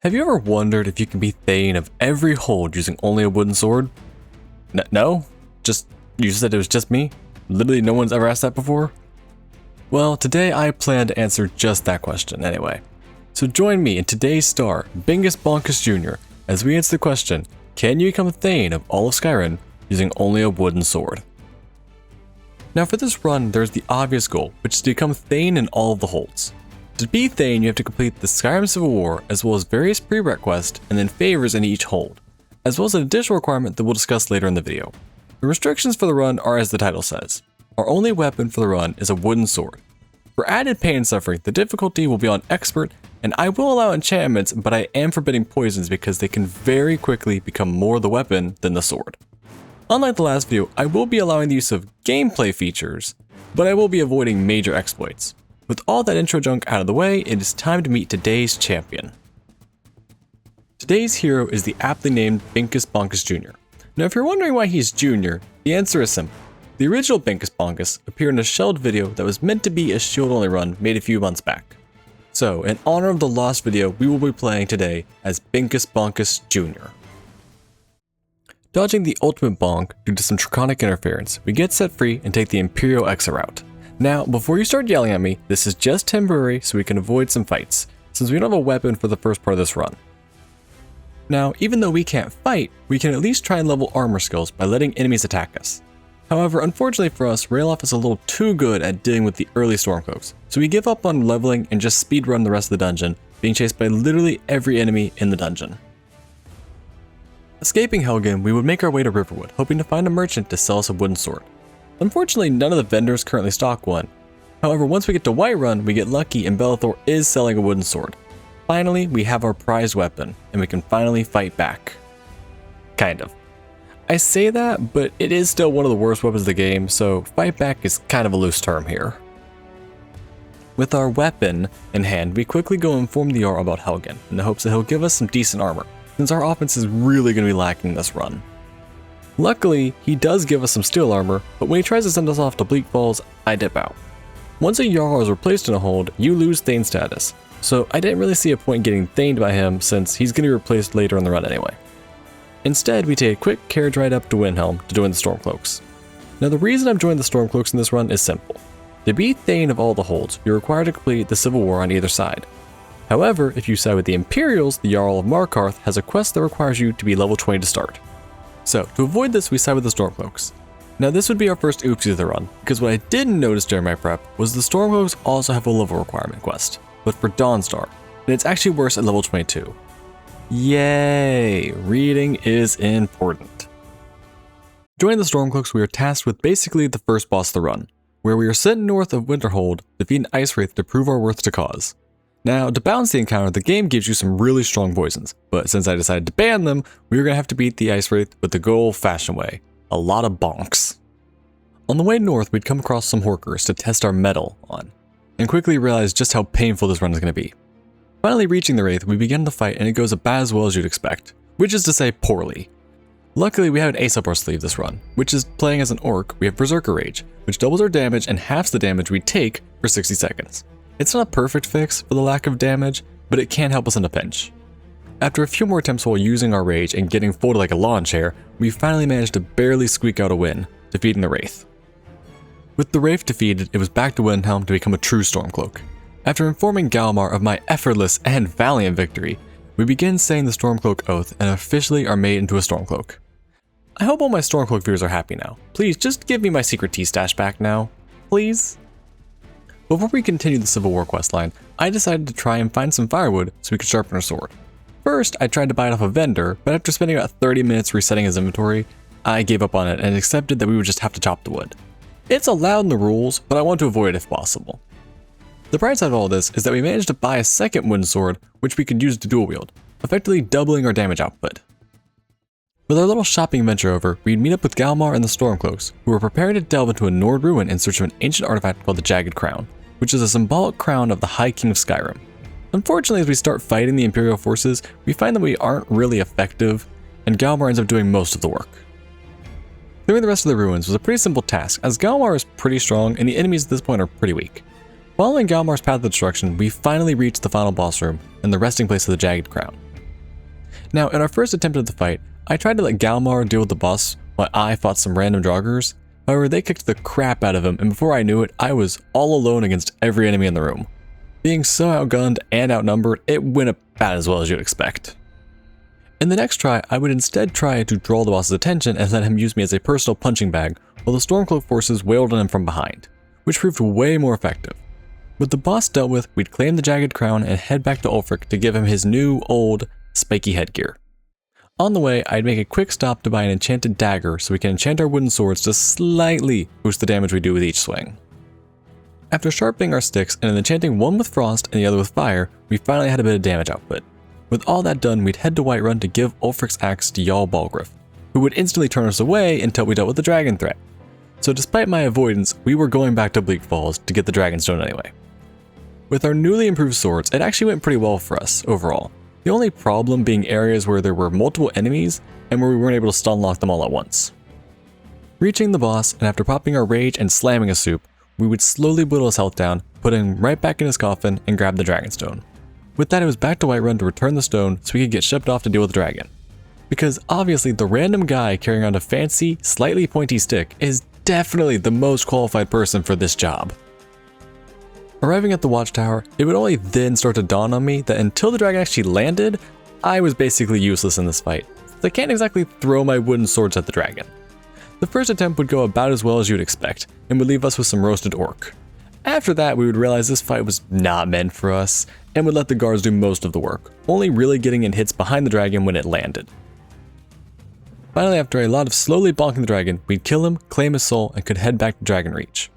Have you ever wondered if you can be Thane of every hold using only a wooden sword? No? You said it was just me? Literally no one's ever asked that before? Well, today I plan to answer just that question anyway. So join me in today's star, Bingus Bonkus Jr, as we answer the question, can you become Thane of all of Skyrim using only a wooden sword? Now for this run, there's the obvious goal, which is to become Thane in all of the holds. To be Thane, you have to complete the Skyrim Civil War, as well as various prerequisites and then favors in each hold, as well as an additional requirement that we'll discuss later in the video. The restrictions for the run are as the title says. Our only weapon for the run is a wooden sword. For added pain and suffering, the difficulty will be on Expert, and I will allow enchantments, but I am forbidding poisons because they can very quickly become more the weapon than the sword. Unlike the last video, I will be allowing the use of gameplay features, but I will be avoiding major exploits. With all that intro junk out of the way, it is time to meet today's champion. Today's hero is the aptly named Bingus Bonkus Jr. Now if you're wondering why he's Junior, the answer is simple. The original Bingus Bonkus appeared in a shelled video that was meant to be a shield-only run made a few months back. So, in honor of the lost video, we will be playing today as Bingus Bonkus Jr. Dodging the ultimate bonk due to some draconic interference, we get set free and take the Imperial exit route. Now, before you start yelling at me, this is just temporary so we can avoid some fights, since we don't have a weapon for the first part of this run. Now, even though we can't fight, we can at least try and level armor skills by letting enemies attack us. However, unfortunately for us, Railoff is a little too good at dealing with the early Stormcloaks, so we give up on leveling and just speedrun the rest of the dungeon, being chased by literally every enemy in the dungeon. Escaping Helgen, we would make our way to Riverwood, hoping to find a merchant to sell us a wooden sword. Unfortunately, none of the vendors currently stock one. However, once we get to Whiterun, we get lucky and Bellathor is selling a wooden sword. Finally, we have our prized weapon, and we can finally fight back. Kind of. I say that, but it is still one of the worst weapons of the game, so fight back is kind of a loose term here. With our weapon in hand, we quickly go inform the Jarl about Helgen, in the hopes that he'll give us some decent armor, since our offense is really going to be lacking this run. Luckily, he does give us some steel armor, but when he tries to send us off to Bleak Falls, I dip out. Once a Jarl is replaced in a hold, you lose Thane status, so I didn't really see a point getting Thaned by him since he's going to be replaced later in the run anyway. Instead, we take a quick carriage ride up to Windhelm to join the Stormcloaks. Now the reason I'm joining the Stormcloaks in this run is simple. To be Thane of all the holds, you're required to complete the Civil War on either side. However, if you side with the Imperials, the Jarl of Markarth has a quest that requires you to be level 20 to start. So, to avoid this, we side with the Stormcloaks. Now this would be our first oopsie of the run, because what I didn't notice during my prep was the Stormcloaks also have a level requirement quest, but for Dawnstar, and it's actually worse at level 22. Yay! Reading is important. Joining the Stormcloaks, we are tasked with basically the first boss of the run, where we are sent north of Winterhold to defeat an Ice Wraith to prove our worth to cause. Now, to balance the encounter, the game gives you some really strong poisons, but since I decided to ban them, we were going to have to beat the Ice Wraith with the good old-fashioned way. A lot of bonks. On the way north, we'd come across some Horkers to test our metal on, and quickly realized just how painful this run is going to be. Finally reaching the Wraith, we begin the fight and it goes about as well as you'd expect, which is to say poorly. Luckily, we have an ace up our sleeve this run, which is playing as an Orc, we have Berserker Rage, which doubles our damage and halves the damage we take for 60 seconds. It's not a perfect fix for the lack of damage, but it can help us in a pinch. After a few more attempts while using our Rage and getting folded like a lawn chair, we finally managed to barely squeak out a win, defeating the Wraith. With the Wraith defeated, it was back to Windhelm to become a true Stormcloak. After informing Galmar of my effortless and valiant victory, we begin saying the Stormcloak Oath and officially are made into a Stormcloak. I hope all my Stormcloak viewers are happy now. Please, just give me my secret tea stash back now. Please? Before we continue the Civil War questline, I decided to try and find some firewood so we could sharpen our sword. First, I tried to buy it off a vendor, but after spending about 30 minutes resetting his inventory, I gave up on it and accepted that we would just have to chop the wood. It's allowed in the rules, but I want to avoid it if possible. The bright side of all this is that we managed to buy a second wooden sword, which we could use to dual wield, effectively doubling our damage output. With our little shopping venture over, we'd meet up with Galmar and the Stormcloaks, who were preparing to delve into a Nord ruin in search of an ancient artifact called the Jagged Crown, which is a symbolic crown of the High King of Skyrim. Unfortunately, as we start fighting the Imperial forces, we find that we aren't really effective, and Galmar ends up doing most of the work. Clearing the rest of the ruins was a pretty simple task, as Galmar is pretty strong and the enemies at this point are pretty weak. Following Galmar's path of destruction, we finally reached the final boss room and the resting place of the Jagged Crown. Now, in our first attempt at the fight, I tried to let Galmar deal with the boss while I fought some random joggers. However, they kicked the crap out of him, and before I knew it, I was all alone against every enemy in the room. Being so outgunned and outnumbered, it went about as well as you'd expect. In the next try, I would instead try to draw the boss's attention and let him use me as a personal punching bag while the Stormcloak forces wailed on him from behind, which proved way more effective. With the boss dealt with, we'd claim the Jagged Crown and head back to Ulfric to give him his new, old, spiky headgear. On the way, I'd make a quick stop to buy an enchanted dagger so we can enchant our wooden swords to slightly boost the damage we do with each swing. After sharpening our sticks and enchanting one with frost and the other with fire, we finally had a bit of damage output. With all that done, we'd head to Whiterun to give Ulfric's axe to Jarl Balgruuf, who would instantly turn us away until we dealt with the dragon threat. So despite my avoidance, we were going back to Bleak Falls to get the Dragonstone anyway. With our newly improved swords, it actually went pretty well for us overall. The only problem being areas where there were multiple enemies and where we weren't able to stun lock them all at once. Reaching the boss, and after popping our rage and slamming a soup, we would slowly whittle his health down, put him right back in his coffin, and grab the Dragonstone. With that, it was back to Whiterun to return the stone so we could get shipped off to deal with the dragon. Because obviously the random guy carrying around a fancy, slightly pointy stick is definitely the most qualified person for this job. Arriving at the watchtower, it would only then start to dawn on me that until the dragon actually landed, I was basically useless in this fight. I can't exactly throw my wooden swords at the dragon. The first attempt would go about as well as you'd expect, and would leave us with some roasted orc. After that, we would realize this fight was not meant for us, and would let the guards do most of the work, only really getting in hits behind the dragon when it landed. Finally, after a lot of slowly bonking the dragon, we'd kill him, claim his soul, and could head back to Dragonreach.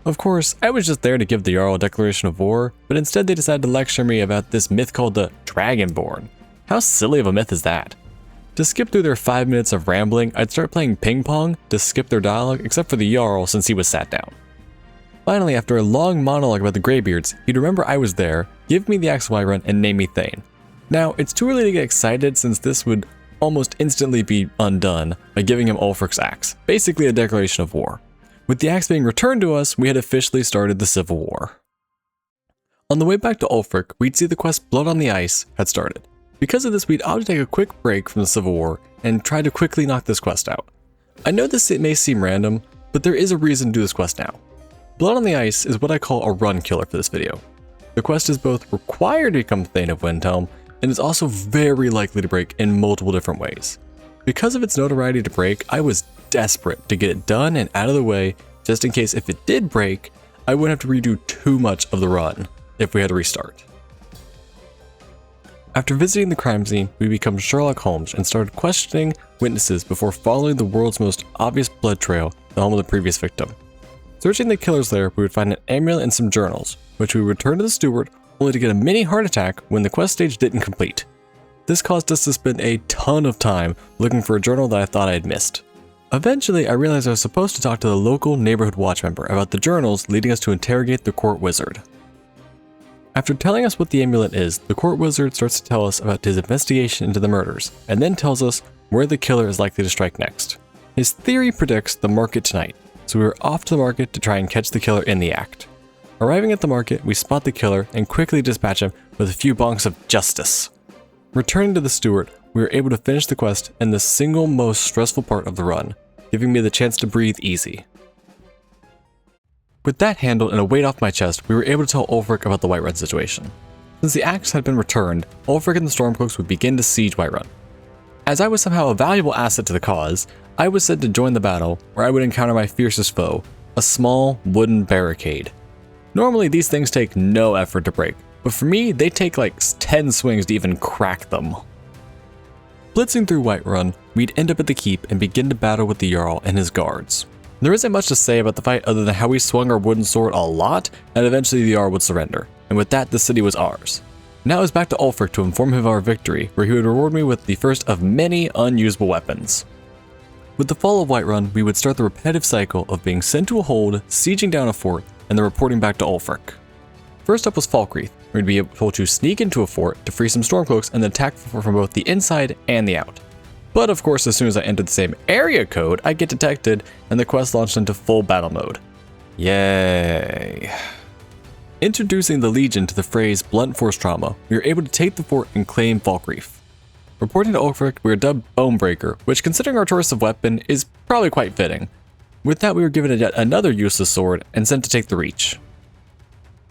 Of course, I was just there to give the Jarl a declaration of war, but instead they decided to lecture me about this myth called the Dragonborn. How silly of a myth is that? To skip through their 5 minutes of rambling, I'd start playing ping pong to skip their dialogue except for the Jarl since he was sat down. Finally, after a long monologue about the Greybeards, he'd remember I was there, give me the axe Whiterun, and name me Thane. Now, it's too early to get excited since this would almost instantly be undone by giving him Ulfric's axe, basically a declaration of war. With the axe being returned to us, we had officially started the Civil War. On the way back to Ulfric, we'd see the quest Blood on the Ice had started. Because of this, we'd opted to take a quick break from the Civil War and try to quickly knock this quest out. I know this may seem random, but there is a reason to do this quest now. Blood on the Ice is what I call a run killer for this video. The quest is both required to become Thane of Windhelm, and is also very likely to break in multiple different ways. Because of its notoriety to break, I was desperate to get it done and out of the way, just in case if it did break, I wouldn't have to redo too much of the run if we had to restart. After visiting the crime scene, we became Sherlock Holmes and started questioning witnesses before following the world's most obvious blood trail, the home of the previous victim. Searching the killer's lair, we would find an amulet and some journals, which we would return to the steward, only to get a mini heart attack when the quest stage didn't complete. This caused us to spend a ton of time looking for a journal that I thought I had missed. Eventually, I realized I was supposed to talk to the local neighborhood watch member about the journals, leading us to interrogate the court wizard. After telling us what the amulet is, the court wizard starts to tell us about his investigation into the murders, and then tells us where the killer is likely to strike next. His theory predicts the market tonight, so we were off to the market to try and catch the killer in the act. Arriving at the market, we spot the killer and quickly dispatch him with a few bonks of justice. Returning to the steward, we were able to finish the quest in the single most stressful part of the run, giving me the chance to breathe easy. With that handled and a weight off my chest, we were able to tell Ulfric about the Whiterun situation. Since the axe had been returned, Ulfric and the Stormcloaks would begin to siege Whiterun. As I was somehow a valuable asset to the cause, I was sent to join the battle, where I would encounter my fiercest foe, a small wooden barricade. Normally these things take no effort to break, but for me they take like 10 swings to even crack them. Blitzing through Whiterun, we'd end up at the keep and begin to battle with the Jarl and his guards. There isn't much to say about the fight other than how we swung our wooden sword a lot, and eventually the Jarl would surrender, and with that the city was ours. Now it was back to Ulfric to inform him of our victory, where he would reward me with the first of many unusable weapons. With the fall of Whiterun, we would start the repetitive cycle of being sent to a hold, sieging down a fort, and then reporting back to Ulfric. First up was Falkreath, where we'd be able to sneak into a fort to free some Stormcloaks and then attack from both the inside and the out. But of course, as soon as I entered the same area code, I get detected, and the quest launched into full battle mode. Yay. Introducing the Legion to the phrase blunt force trauma, we were able to take the fort and claim Falkreath. Reporting to Ulfric, we were dubbed Bonebreaker, which considering our choice of weapon is probably quite fitting. With that, we were given yet another useless sword and sent to take the Reach.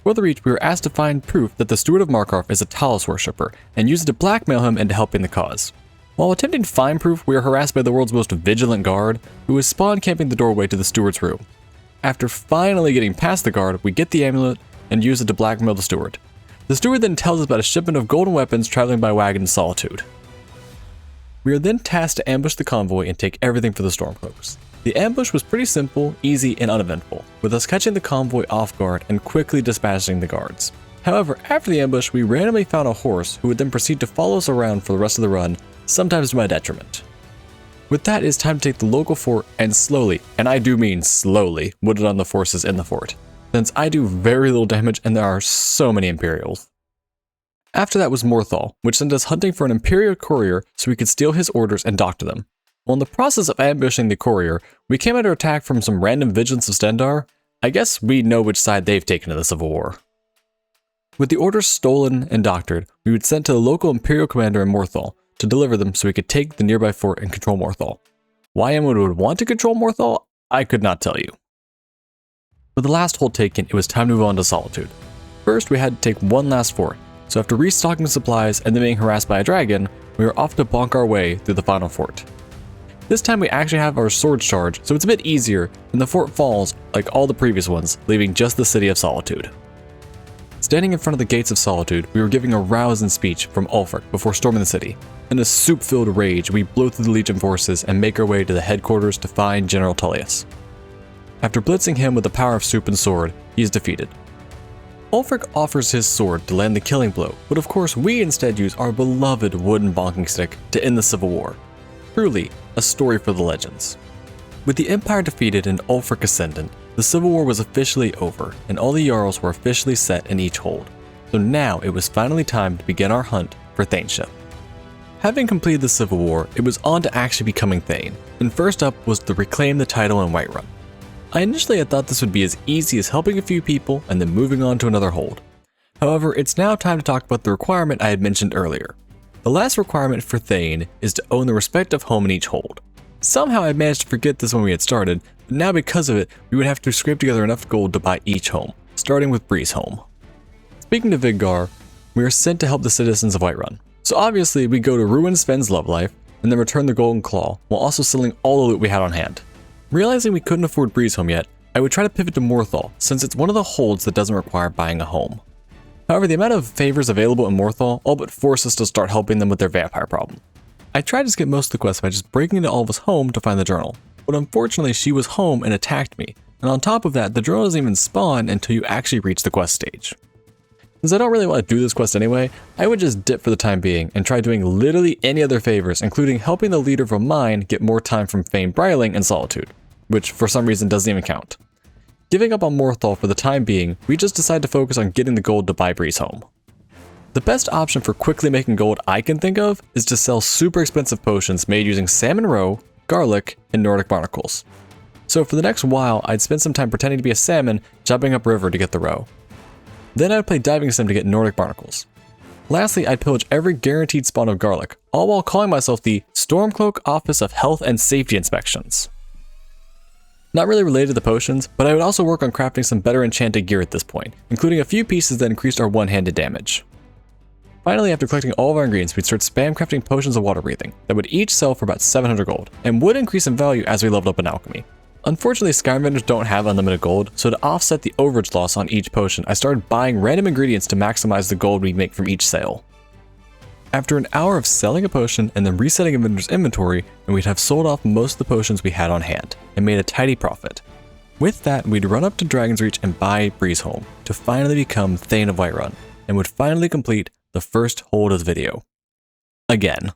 For the Reach, we were asked to find proof that the Steward of Markarth is a Talos worshipper and use it to blackmail him into helping the cause. While attempting to find proof, we are harassed by the world's most vigilant guard, who is spawn camping the doorway to the Steward's room. After finally getting past the guard, we get the amulet and use it to blackmail the Steward. The Steward then tells us about a shipment of golden weapons traveling by wagon in Solitude. We are then tasked to ambush the convoy and take everything for the Stormcloaks. The ambush was pretty simple, easy, and uneventful, with us catching the convoy off guard and quickly dispatching the guards. However, after the ambush, we randomly found a horse who would then proceed to follow us around for the rest of the run, sometimes to my detriment. With that, it is time to take the local fort and slowly, and I do mean slowly, wood it on the forces in the fort, since I do very little damage and there are so many Imperials. After that was Morthal, which sent us hunting for an Imperial courier so we could steal his orders and dock to them. While in the process of ambushing the courier, we came under attack from some random vigilants of Stendarr. I guess we know which side they've taken in the Civil War. With the orders stolen and doctored, we would send to the local Imperial commander in Morthal to deliver them so we could take the nearby fort and control Morthal. Why anyone would want to control Morthal, I could not tell you. With the last hold taken, it was time to move on to Solitude. First, we had to take one last fort, so after restocking supplies and then being harassed by a dragon, we were off to bonk our way through the final fort. This time we actually have our swords charged, so it's a bit easier, and the fort falls like all the previous ones, leaving just the city of Solitude. Standing in front of the gates of Solitude, we were giving a rousing speech from Ulfric before storming the city. In a soup-filled rage, we blow through the Legion forces and make our way to the headquarters to find General Tullius. After blitzing him with the power of soup and sword, he is defeated. Ulfric offers his sword to land the killing blow, but of course we instead use our beloved wooden bonking stick to end the Civil War. Truly, a story for the legends. With the Empire defeated and Ulfric ascendant, the Civil War was officially over, and all the Jarls were officially set in each hold. So now it was finally time to begin our hunt for Thaneship. Having completed the Civil War, it was on to actually becoming Thane, and first up was to reclaim the title in Whiterun. I initially had thought this would be as easy as helping a few people and then moving on to another hold. However, it's now time to talk about the requirement I had mentioned earlier. The last requirement for Thane is to own the respective home in each hold. Somehow I managed to forget this when we had started, but now because of it, we would have to scrape together enough gold to buy each home, starting with Bree's home. Speaking to Vidgar, we are sent to help the citizens of Whiterun. So obviously we go to ruin Sven's love life, and then return the Golden Claw, while also selling all the loot we had on hand. Realizing we couldn't afford Bree's home yet, I would try to pivot to Morthal, since it's one of the holds that doesn't require buying a home. However, the amount of favors available in Morthal all but forced us to start helping them with their vampire problem. I tried to skip most of the quests by just breaking into Alva's home to find the journal, but unfortunately she was home and attacked me, and on top of that, the journal doesn't even spawn until you actually reach the quest stage. Since I don't really want to do this quest anyway, I would just dip for the time being and try doing literally any other favors, including helping the leader of a mine get more time from Fane Bryling and Solitude, which for some reason doesn't even count. Giving up on Morthal for the time being, we just decide to focus on getting the gold to buy Bree's home. The best option for quickly making gold I can think of is to sell super expensive potions made using salmon roe, garlic, and Nordic barnacles. So for the next while, I'd spend some time pretending to be a salmon jumping upriver to get the roe. Then I'd play diving sim to get Nordic barnacles. Lastly, I'd pillage every guaranteed spawn of garlic, all while calling myself the Stormcloak Office of Health and Safety Inspections. Not really related to the potions, but I would also work on crafting some better enchanted gear at this point, including a few pieces that increased our one-handed damage. Finally, after collecting all of our ingredients, we'd start spam crafting potions of water breathing that would each sell for about 700 gold, and would increase in value as we leveled up in alchemy. Unfortunately, Skyrim vendors don't have unlimited gold, so to offset the overage loss on each potion, I started buying random ingredients to maximize the gold we make from each sale. After an hour of selling a potion and then resetting a vendor's inventory, and we'd have sold off most of the potions we had on hand, and made a tidy profit. With that, we'd run up to Dragon's Reach and buy Bree's home, to finally become Thane of Whiterun, and would finally complete the first hold of the video. Again.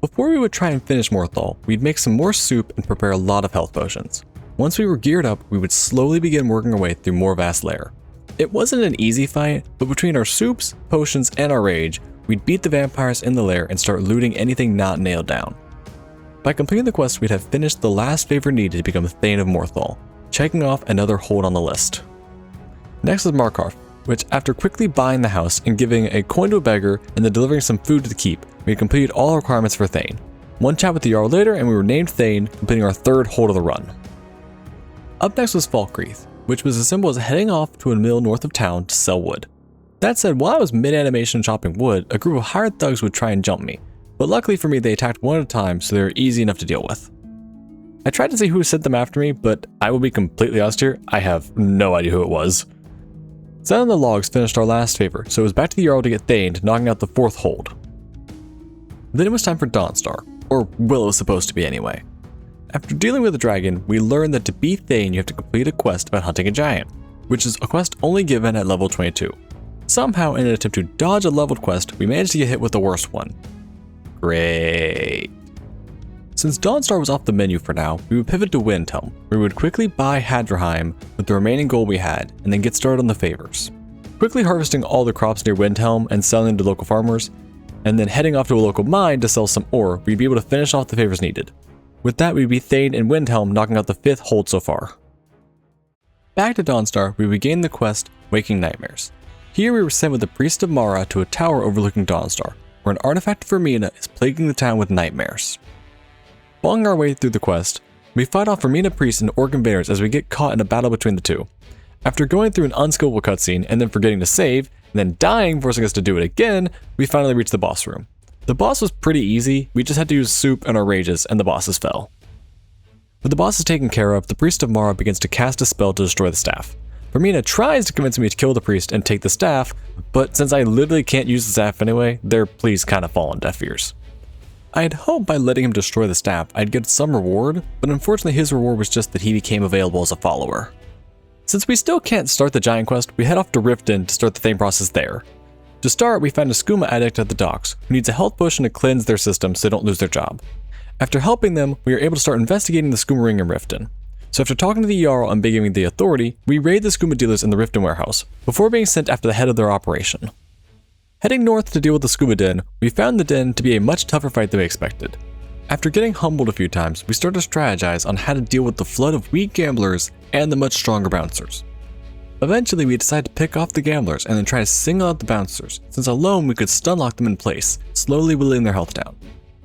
Before we would try and finish Morthal, we'd make some more soup and prepare a lot of health potions. Once we were geared up, we would slowly begin working our way through Morvast's lair. It wasn't an easy fight, but between our soups, potions, and our rage, we'd beat the vampires in the lair and start looting anything not nailed down. By completing the quest, we'd have finished the last favor needed to become Thane of Morthal, checking off another hold on the list. Next is Markarth, which after quickly buying the house and giving a coin to a beggar and then delivering some food to the keep, we had completed all requirements for Thane. One chat with the Jarl later and we were named Thane, completing our 3rd hold of the run. Up next was Falkreath, which was as simple as heading off to a mill north of town to sell wood. That said, while I was mid-animation chopping wood, a group of hired thugs would try and jump me, but luckily for me they attacked one at a time, so they were easy enough to deal with. I tried to see who sent them after me, but I will be completely honest here, I have no idea who it was. Selling the logs finished our last favor, so it was back to the Jarl to get Thaned, knocking out the 4th hold. Then it was time for Dawnstar, or Will it was supposed to be anyway. After dealing with the dragon, we learned that to be Thane you have to complete a quest about hunting a giant, which is a quest only given at level 22. Somehow, in an attempt to dodge a leveled quest, we managed to get hit with the worst one. Great. Since Dawnstar was off the menu for now, we would pivot to Windhelm, where we would quickly buy Hadrheim with the remaining gold we had, and then get started on the favors. Quickly harvesting all the crops near Windhelm and selling to local farmers, and then heading off to a local mine to sell some ore, we'd be able to finish off the favors needed. With that, we'd be Thane and Windhelm, knocking out the 5th hold so far. Back to Dawnstar, we began the quest Waking Nightmares. Here we were sent with the Priest of Mara to a tower overlooking Dawnstar, where an artifact of Vermina is plaguing the town with nightmares. Following our way through the quest, we fight off Vermina priests and orc invaders as we get caught in a battle between the two. After going through an unskillful cutscene and then forgetting to save, and then dying forcing us to do it again, we finally reached the boss room. The boss was pretty easy, we just had to use soup and our rages and the bosses fell. With the bosses taken care of, the Priest of Mara begins to cast a spell to destroy the staff. Vermina tries to convince me to kill the priest and take the staff, but since I literally can't use the staff anyway, their pleas kind of fall on deaf ears. I had hoped by letting him destroy the staff I'd get some reward, but unfortunately his reward was just that he became available as a follower. Since we still can't start the giant quest, we head off to Riften to start the Thane process there. To start, we find a skooma addict at the docks, who needs a health potion to cleanse their system so they don't lose their job. After helping them, we are able to start investigating the skooma ring in Riften. So after talking to the Jarl and begging the authority, we raid the skooma dealers in the Riften warehouse, before being sent after the head of their operation. Heading north to deal with the skooma den, we found the den to be a much tougher fight than we expected. After getting humbled a few times, we started to strategize on how to deal with the flood of weak gamblers and the much stronger bouncers. Eventually, we decided to pick off the gamblers and then try to single out the bouncers, since alone we could stun lock them in place, slowly whittling their health down.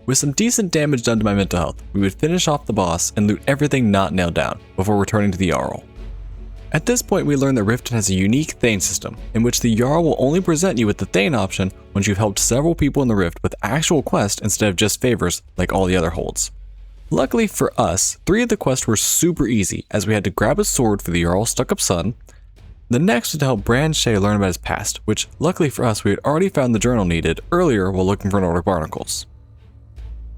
With some decent damage done to my mental health, we would finish off the boss and loot everything not nailed down, before returning to the Jarl. At this point, we learned that Riften has a unique Thane system, in which the Jarl will only present you with the Thane option once you've helped several people in the Rift with actual quests instead of just favors like all the other holds. Luckily for us, 3 of the quests were super easy, as we had to grab a sword for the Jarl's stuck-up son. The next was to help Brand Shay learn about his past, which luckily for us we had already found the journal needed earlier while looking for Nordic barnacles.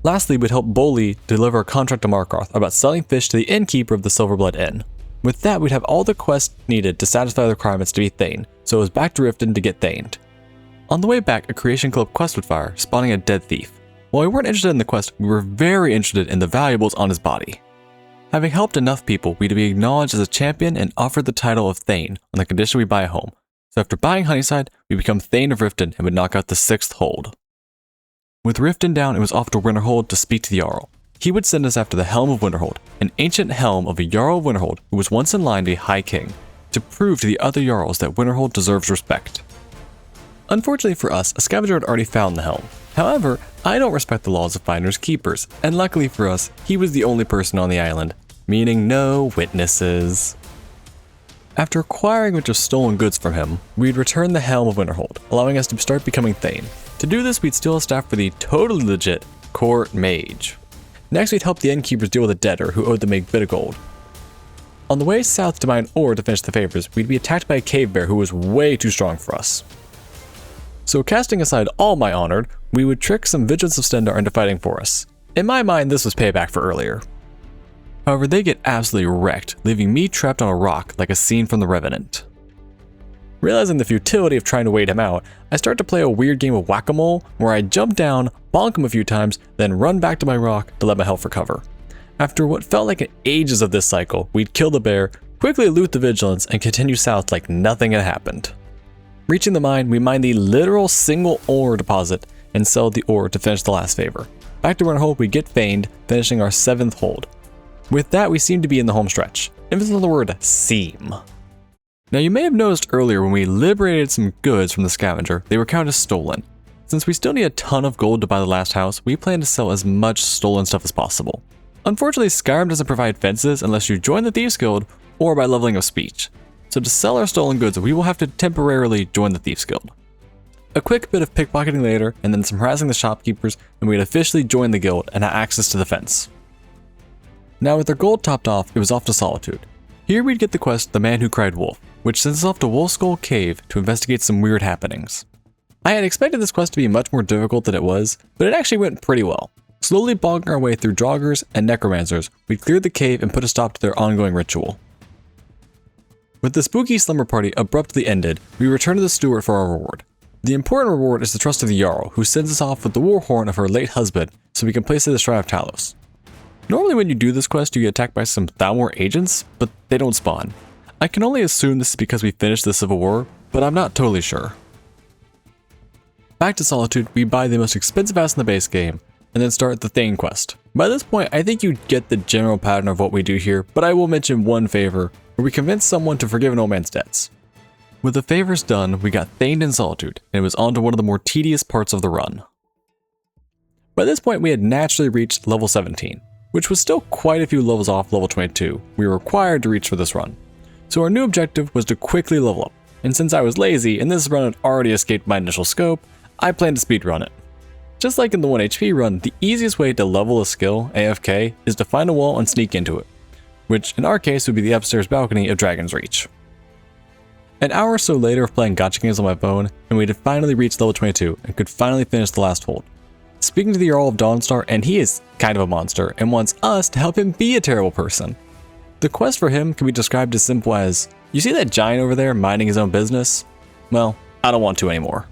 Lastly, we'd help Bolli deliver a contract to Markarth about selling fish to the innkeeper of the Silverblood Inn. With that, we'd have all the quests needed to satisfy the requirements to be Thane, so it was back to Riften to get Thaned. On the way back, a Creation Club quest would fire, spawning a dead thief. While we weren't interested in the quest, we were very interested in the valuables on his body. Having helped enough people, we'd be acknowledged as a champion and offered the title of Thane on the condition we buy a home. So after buying Honeyside, we become Thane of Riften and would knock out the 6th hold. With Riften down, it was off to Winterhold to speak to the Jarl. He would send us after the Helm of Winterhold, an ancient helm of a Jarl of Winterhold who was once in line to be High King, to prove to the other Jarls that Winterhold deserves respect. Unfortunately for us, a scavenger had already found the helm. However, I don't respect the laws of finders keepers, and luckily for us, he was the only person on the island, meaning no witnesses. After acquiring a bunch of stolen goods from him, we'd return the Helm of Winterhold, allowing us to start becoming Thane. To do this, we'd steal a staff for the totally legit Court Mage. Next, we'd help the innkeepers deal with a debtor who owed them a bit of gold. On the way south to mine ore to finish the favors, we'd be attacked by a cave bear who was way too strong for us. So casting aside all my honored, we would trick some Vigilants of Stendarr into fighting for us. In my mind, this was payback for earlier. However, they get absolutely wrecked, leaving me trapped on a rock like a scene from The Revenant. Realizing the futility of trying to wait him out, I start to play a weird game of whack-a-mole where I jump down, bonk him a few times, then run back to my rock to let my health recover. After what felt like ages of this cycle, we'd kill the bear, quickly loot the Vigilants, and continue south like nothing had happened. Reaching the mine, we mine the literal single ore deposit and sell the ore to finish the last favor. Back to Winterhold, we get Faned, finishing our 7th hold. With that, we seem to be in the home stretch. Emphasis on the word seem. Now you may have noticed earlier when we liberated some goods from the scavenger, they were counted as stolen. Since we still need a ton of gold to buy the last house, we plan to sell as much stolen stuff as possible. Unfortunately, Skyrim doesn't provide fences unless you join the Thieves Guild or by leveling up speech. So to sell our stolen goods, we will have to temporarily join the Thieves Guild. A quick bit of pickpocketing later, and then some harassing the shopkeepers, and we'd officially join the guild and have access to the fence. Now with our gold topped off, it was off to Solitude. Here we'd get the quest The Man Who Cried Wolf, which sends us off to Wolf Skull Cave to investigate some weird happenings. I had expected this quest to be much more difficult than it was, but it actually went pretty well. Slowly bonking our way through Joggers and Necromancers, we cleared the cave and put a stop to their ongoing ritual. With the spooky slumber party abruptly ended, we return to the steward for our reward. The important reward is the trust of the Jarl, who sends us off with the war horn of her late husband so we can place it at the Shrine of Talos. Normally when you do this quest you get attacked by some Thalmor agents, but they don't spawn. I can only assume this is because we finished the Civil War, but I'm not totally sure. Back to Solitude, we buy the most expensive house in the base game, and then start the Thane quest. By this point, I think you get the general pattern of what we do here, but I will mention one favor, where we convince someone to forgive an old man's debts. With the favors done, we got Thaned in Solitude, and it was on to one of the more tedious parts of the run. By this point, we had naturally reached level 17, which was still quite a few levels off level 22 we were required to reach for this run. So our new objective was to quickly level up, and since I was lazy and this run had already escaped my initial scope, I planned to speedrun it. Just like in the 1 HP run, the easiest way to level a skill, AFK, is to find a wall and sneak into it, which in our case would be the upstairs balcony of Dragon's Reach. An hour or so later of playing gacha games on my phone, and we had finally reached level 22 and could finally finish the last hold. Speaking to the Jarl of Dawnstar, and he is kind of a monster and wants us to help him be a terrible person. The quest for him can be described as simple as, you see that giant over there minding his own business? Well, I don't want to anymore.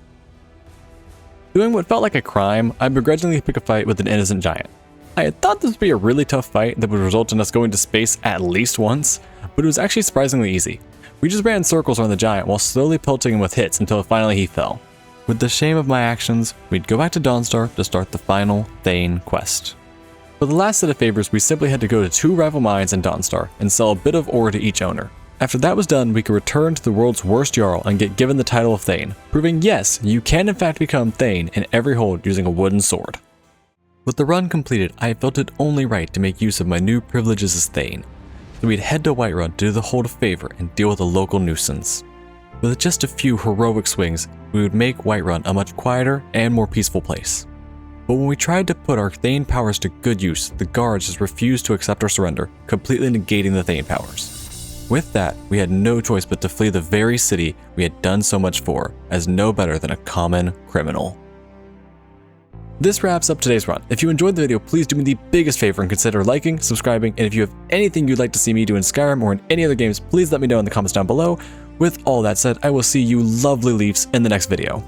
Doing what felt like a crime, I begrudgingly pick a fight with an innocent giant. I had thought this would be a really tough fight that would result in us going to space at least once, but it was actually surprisingly easy. We just ran circles around the giant while slowly pelting him with hits until finally he fell. With the shame of my actions, we'd go back to Dawnstar to start the final Thane quest. For the last set of favors, we simply had to go to 2 rival mines in Dawnstar and sell a bit of ore to each owner. After that was done, we could return to the world's worst Jarl and get given the title of Thane, proving yes, you can in fact become Thane in every hold using a wooden sword. With the run completed, I felt it only right to make use of my new privileges as Thane, so we'd head to Whiterun to do the hold a favor and deal with a local nuisance. With just a few heroic swings, we would make Whiterun a much quieter and more peaceful place. But when we tried to put our Thane powers to good use, the guards just refused to accept our surrender, completely negating the Thane powers. With that, we had no choice but to flee the very city we had done so much for, as no better than a common criminal. This wraps up today's run. If you enjoyed the video, please do me the biggest favor and consider liking, subscribing, and if you have anything you'd like to see me do in Skyrim or in any other games, please let me know in the comments down below. With all that said, I will see you lovely Leafs in the next video.